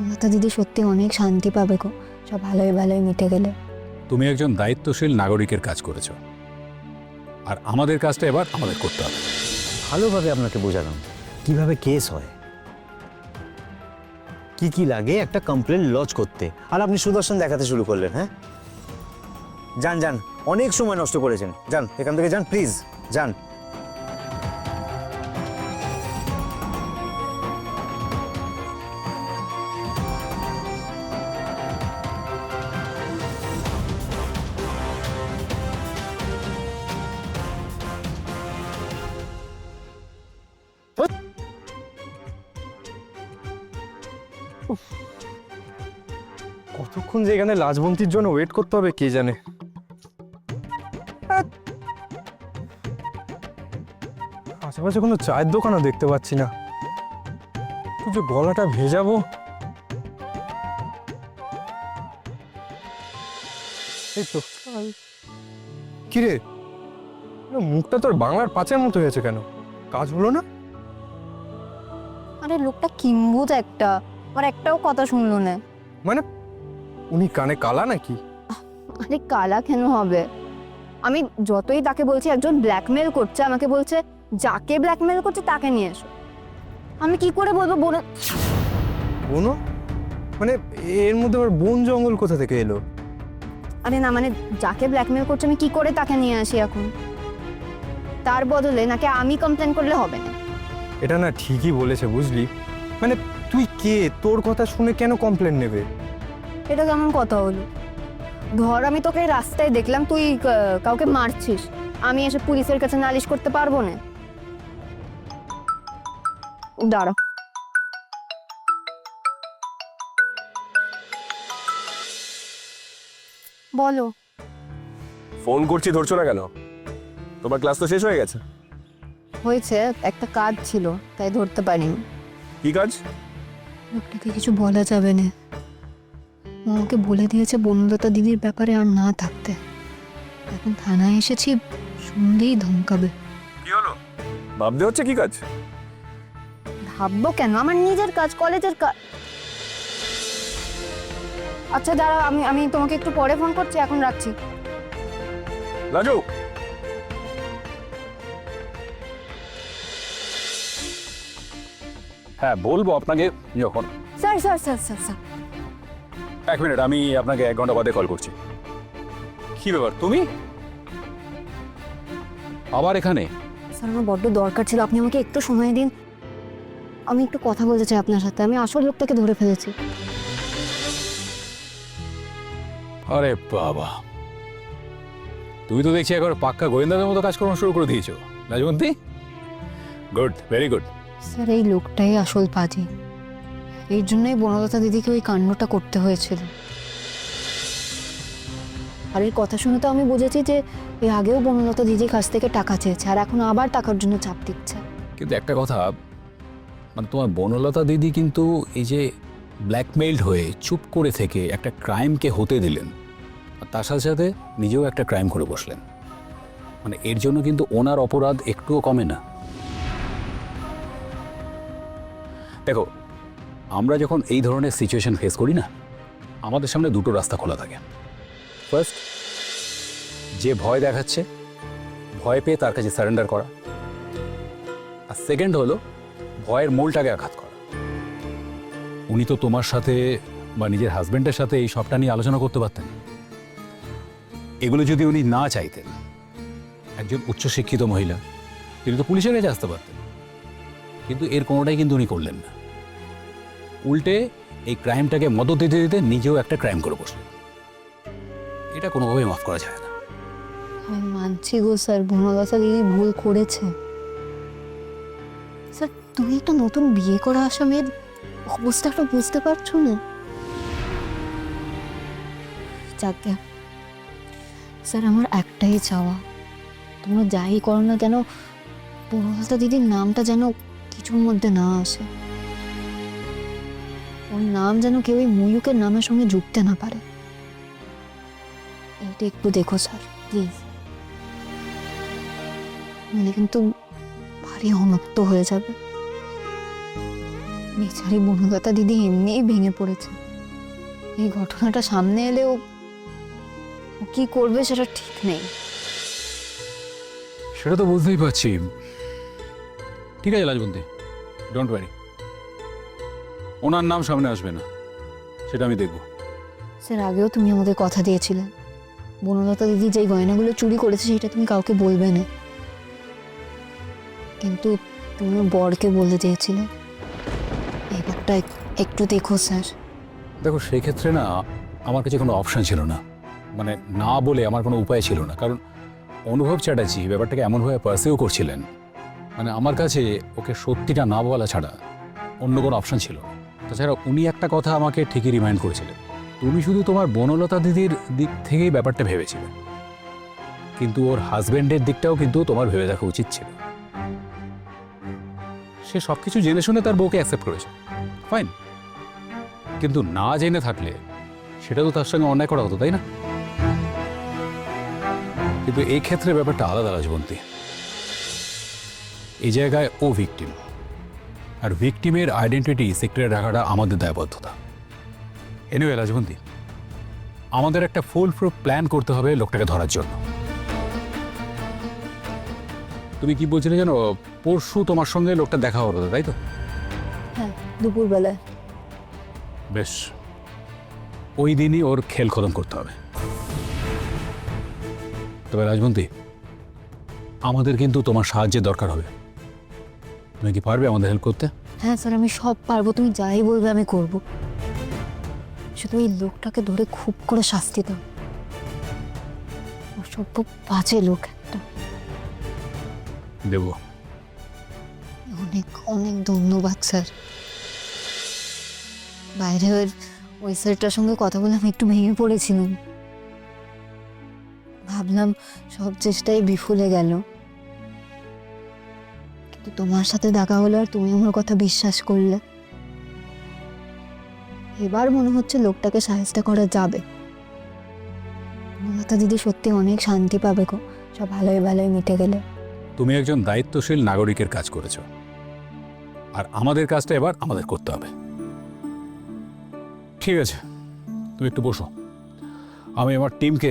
লতা দিদি সত্যি অনেক শান্তি পাবে গো, সব ভালোই ভালোই মিটে গেলে। তুমি একজন দায়িত্বশীল নাগরিকের কাজ করেছো, আর আমাদের কাজটা এবার আমাদের করতে হবে। ভালোভাবে আপনাকে বোঝালাম কিভাবে কেস হয়, কি কি লাগে একটা কমপ্লেন লজ করতে, আর আপনি সুদর্শন দেখাতে শুরু করলেন। হ্যাঁ, যান যান, অনেক সময় নষ্ট করেছেন, যান এখান থেকে যান প্লিজ, যান। কতক্ষণ যে এখানে লাজবন্তির জন্য ওয়েট করতে হবে কে জানে। আশেপাশে কোনো চায়ের দোকানও দেখতে পাচ্ছি না, যে গলাটা ভেজাবো। এই তো কিরে, মুখটা তোর বাংলার পাঁচের মতো হয়েছে কেন? কাজ হলো না? আরে লোকটা কিম্বুজ একটা, আমার একটাও কথা শুনলো না। মানে উনি কানে কালা নাকি? আরে কালা কেন হবে? আমি যতই তাকে বলছি একজন ব্ল্যাকমেল করছে, আমাকে বলছে যাকে ব্ল্যাকমেল করছে তাকে নিয়ে এসো। আমি কি করে বলবো বোন? বনো মানে এর মধ্যে আবার বন জঙ্গল কোথা থেকে এলো? আরে না মানে যাকে ব্ল্যাকমেল করছে আমি কি করে তাকে নিয়ে আসি এখন? তার বদলে নাকি আমি কমপ্লেন করলে হবে না? এটা না ঠিকই বলেছে বুঝলি, মানে তুই কে, তোর কথা শুনে কেন কমপ্লেন নেবে? এটা কেমন কথা হলো? ধর আমি তোকে রাস্তায় দেখলাম তুই কাউকে মারছিস, আমি এসে পুলিশের কাছে নালিশ করতে পারবো না? দাঁড়া, বলো। ফোন করছি ধরছো না কেন? তোমার ক্লাস তো শেষ হয়ে গেছে। হয়েছে, একটা কাজ ছিল তাই ধরতে পারিনি। কি কাজ? লোকটাকে কিছু বলা যাবে না, ও আমাকে বলে দিয়েছে বনলতা দিদির ব্যাপারে আর না থাকতে। এখন থানায় এসেছি, শুনলেই ধমকাবে। কি হলো? ভাবতে হচ্ছে কি কাজ? ভাববো কেন, আমার নিজের কাজ, কলেজের কাজ। আচ্ছা দাঁড়াও, আমি আমি তোমাকে একটু পরে ফোন করছি, এখন রাখছি। রাজু, হ্যাঁ বলবো আপনাকে যখন। Sir sir sir sir sir 1 minute, আমি আপনাকে 1 ঘন্টা বাদে কল করছি। কি ব্যাপার, তুমি আবার এখানে? স্যার আমার বড্ড দরকার ছিল, আপনি আমাকে একটু সময় দিন, আমি একটু কথা বলতে চাই আপনার সাথে। আমি আসল লোকটাকে ধরে ফেলেছি। আরে বাবা, তুমি তো দেখছি একবার পাক্কা গোয়েন্দাদের মতো কাজকর্ম শুরু করে দিয়েছো Lajwanti. Good, very good. Sir এই লোকটাই আসল পাজি, এই জন্যই বনলতা দিদিকে ওই কাণ্ডটা করতে হয়েছিল। আর এর কথা শুনে তো আমি বুঝেছি যে এর আগেও বনলতা দিদির কাছ থেকে টাকা চেয়েছে, আর এখন আবার টাকার জন্য চাপ দিচ্ছে। কিন্তু একটা কথা, মানে তোমার বনলতা দিদি কিন্তু এই যে ব্ল্যাকমেইলড হয়ে চুপ করে থেকে একটা ক্রাইমকে হতে দিলেন, আর তার সাথে সাথে নিজেও একটা ক্রাইম করে বসলেন, মানে এর জন্য কিন্তু ওনার অপরাধ একটুও কমে না। দেখো, আমরা যখন এই ধরনের সিচুয়েশন ফেস করি না, আমাদের সামনে দুটো রাস্তা খোলা থাকে। ফার্স্ট, যে ভয় দেখাচ্ছে, ভয় পেয়ে তার কাছে সারেন্ডার করা। আর সেকেন্ড হলো ভয়ের মূলটাকে আঘাত করা। উনি তো তোমার সাথে বা নিজের হাজবেন্ডের সাথে এই সবটা নিয়ে আলোচনা করতে পারতেন। এগুলো যদি উনি না চাইতেন, একজন উচ্চশিক্ষিত মহিলা, তিনি তো পুলিশের কাছে আসতে পারতেন। কিন্তু এর কোনোটাই কিন্তু উনি করলেন না, উল্টে এই ক্রাইমটাকে মদত দিতে দিতে নিজেও একটা ক্রাইম করে বসলেন। এটা কোনোভাবেই মাফ করা যায় না। আমি মানছি গো স্যার, বনলতা দিদি ভুল করেছে। স্যার তুমি একটা নতুন বিয়ে করা আসামের অবস্থাটা বুঝতে পারছো না? যাকে স্যার আমার একটাই চাওয়া, তোমরা যাই করো না কেন বনলতা দিদির নামটা যেন কিছুর মধ্যে না আসে। ওর নাম যেন কেউ ওই ময়ূকের নামের সঙ্গে যুক্তে না পারে। এটা একটু দেখো স্যার প্লিজ, মানে কিন্তু ভারী অনক্ত হয়ে যাবে। বেচারি বনলতা দিদি এমনিই ভেঙে পড়েছে। এই ঘটনাটা সামনে এলেও ও কি করবে সেটা ঠিক নেই। সেটা তো বুঝতেই পারছি। ঠিক আছে লাজবন্তী, ডোন্ট ওয়ারি, ওনার নাম সামনে আসবে না, সেটা আমি দেখব। স্যার, আগেও তুমি আমাদের কথা দিয়েছিলে বনলতা দিদি যেই গয়নাগুলো চুরি করেছে সেটা তুমি কাউকে বলবে না, কিন্তু তুমি ওর বরকে বলে দিয়েছিলে। এবারটা একটু দেখো স্যার। দেখো, সেক্ষেত্রে না আমার কাছে কোনো অপশন ছিল না, মানে না বলে আমার কোনো উপায় ছিল না, কারণ অনুভব চ্যাটার্জি ব্যাপারটাকে এমনভাবে পার্সিউ করছিলেন, মানে আমার কাছে ওকে সত্যিটা না বলা ছাড়া অন্য কোনো অপশন ছিল না। তাছাড়া উনি একটা কথা আমাকে ঠিকই রিমাইন্ড করেছিলেন, তুমি শুধু তোমার বনলতা দিদির দিক থেকেই ব্যাপারটা ভেবেছিলে, কিন্তু ওর হাজব্যান্ডের দিকটাও কিন্তু তোমার ভেবে দেখা উচিত ছিল। সে সব কিছু জেনে শুনে তার বউকে অ্যাকসেপ্ট করেছে, ফাইন, কিন্তু না জেনে থাকলে সেটা তো তার সঙ্গে অন্যায় করা হতো, তাই না? কিন্তু এই ক্ষেত্রে ব্যাপারটা আলাদা রাজবন্তী। এই জায়গায় ও ভিকটিম, আর ভিকটিমের আইডেন্টিটি সিক্রেট রাখাটা আমাদের দায়বদ্ধতা। এনিওয়ে রাজবন্তী, আমাদের একটা ফুল প্রুফ প্ল্যান করতে হবে লোকটাকে ধরার জন্য। তুমি কি বলছিলে জানো, পরশু তোমার সঙ্গে লোকটা দেখা হলো, তাই তো? হ্যাঁ, দুপুরবেলায়। বেশ, ওই দিনই ওর খেল খতম করতে হবে। তবে রাজবন্তী, আমাদের কিন্তু তোমার সাহায্যের দরকার হবে। তুমি কি পারবে আমাদের হেল্প করতে? হ্যাঁ স্যার, আমি সব পারবো, তুমি যাই বলবে আমি করব। শুধু এই লোকটাকে ধরে খুব করে শাস্তি দাও। অসভ্য বাজে লোক একটা। দেব। অনেক অনেক ধন্যবাদ স্যার। বাইরে ওই স্যারটার সঙ্গে কথা বলে আমি একটু ভেঙে পড়েছিলাম, ভাবলাম সব চেষ্টাই বিফলে গেল, কিন্তু তোমার সাথে দেখা হলো আর তুমি আমার কথা বিশ্বাস করলে। এবার মনে হচ্ছে লোকটাকে সাহায্য করা যাবে। মমতা দিদি সত্যি অনেক শান্তি পাবে গো, সব ভালোই ভালোই মিটে গেলে। তুমি একজন দায়িত্বশীল নাগরিকের কাজ করেছো, আর আমাদের কাজটা এবার আমাদের করতে হবে। ঠিক আছে, তুমি একটু বসো, আমি আমার টিমকে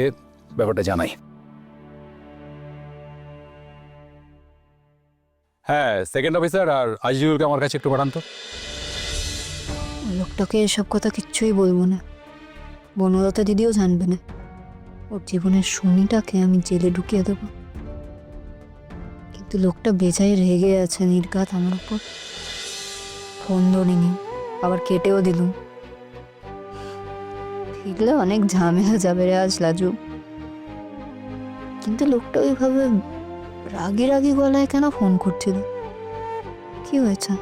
ব্যাপারটা জানাই। হ্যাঁ, সেকেন্ড অফিসার আর আজিজুলকে আমার কাছে একটু পাঠান তো। ওই লোকটাকে এসব কথা কিচ্ছুই বলবো না, বনলতা দিদিও জানবে না। ওর জীবনের শনিটাকে আমি জেলে ঢুকিয়ে দেবো। কিন্তু লোকটা বেজায় রেগে আছে নির্ঘাত আমার উপর। ফোন ধরিনি, আবার কেটেও দিলুম। ফিরলে অনেক ঝামেলা যাবে রে আজ লাজু। কিন্তু লোকটা ওইভাবে রাগি রাগি গলায় কেন ফোন করছিল? কি হয়েছে?